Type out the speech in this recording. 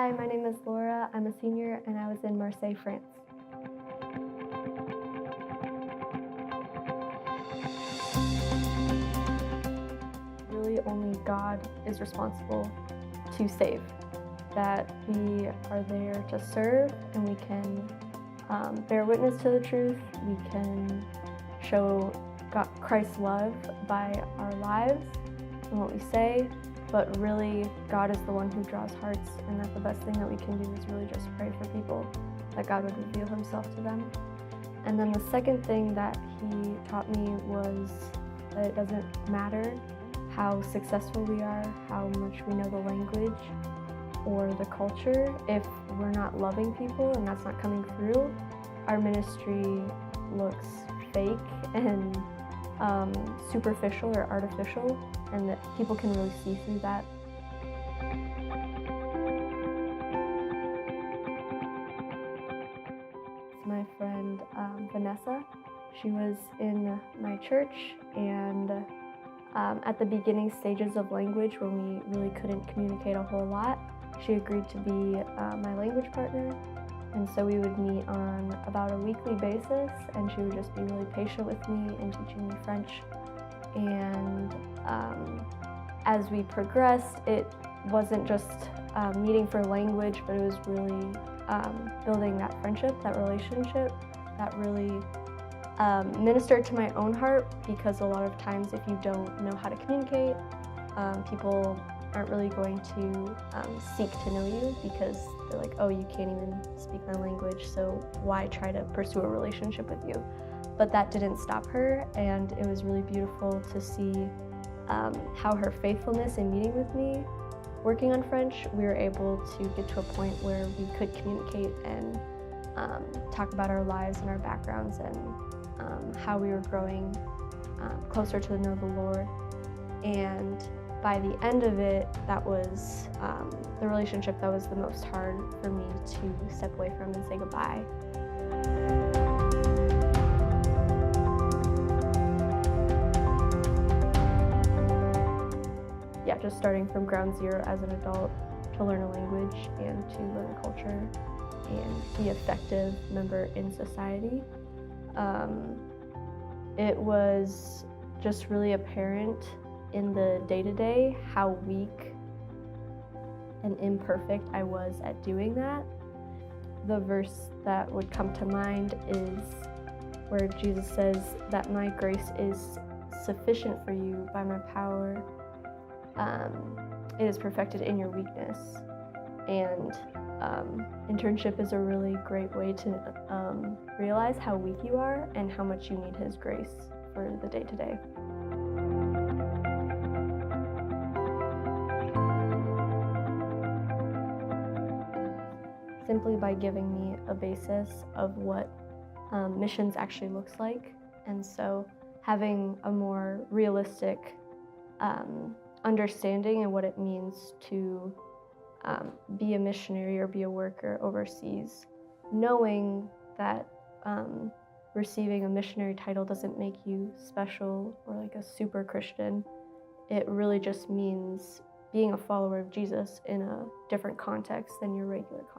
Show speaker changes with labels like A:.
A: Hi, my name is Laura. I'm a senior and I was in Marseille, France. Really only God is responsible to save. That we are there to serve and we can bear witness to the truth. We can show Christ's love by our lives and what we say, but really God is the one who draws hearts, and that the best thing that we can do is really just pray for people, that God would reveal himself to them. And then the second thing that he taught me was that it doesn't matter how successful we are, how much we know the language or the culture. If we're not loving people and that's not coming through, our ministry looks fake and superficial or artificial, and that people can really see through that. My friend Vanessa, she was in my church, and at the beginning stages of language when we really couldn't communicate a whole lot, she agreed to be my language partner. And so we would meet on about a weekly basis, and she would just be really patient with me and teaching me French. And as we progressed, it wasn't just meeting for language, but it was really building that friendship, that relationship, that really ministered to my own heart, because a lot of times if you don't know how to communicate, people aren't really going to seek to know you, because they're like, oh, you can't even speak my language, so why try to pursue a relationship with you? But that didn't stop her, and it was really beautiful to see how her faithfulness in meeting with me, working on French, we were able to get to a point where we could communicate and talk about our lives and our backgrounds and how we were growing closer to know the Lord. And by the end of it, that was the relationship that was the most hard for me to step away from and say goodbye. Yeah, just starting from ground zero as an adult to learn a language and to learn a culture and be an effective member in society. It was just really apparent in the day-to-day how weak and imperfect I was at doing that. The verse that would come to mind is where Jesus says that my grace is sufficient for you, by my power it is perfected in your weakness. And internship is a really great way to realize how weak you are and how much you need his grace for the day-to-day. Simply by giving me a basis of what missions actually looks like. And so having a more realistic understanding of what it means to be a missionary or be a worker overseas, knowing that receiving a missionary title doesn't make you special or like a super Christian. It really just means being a follower of Jesus in a different context than your regular context.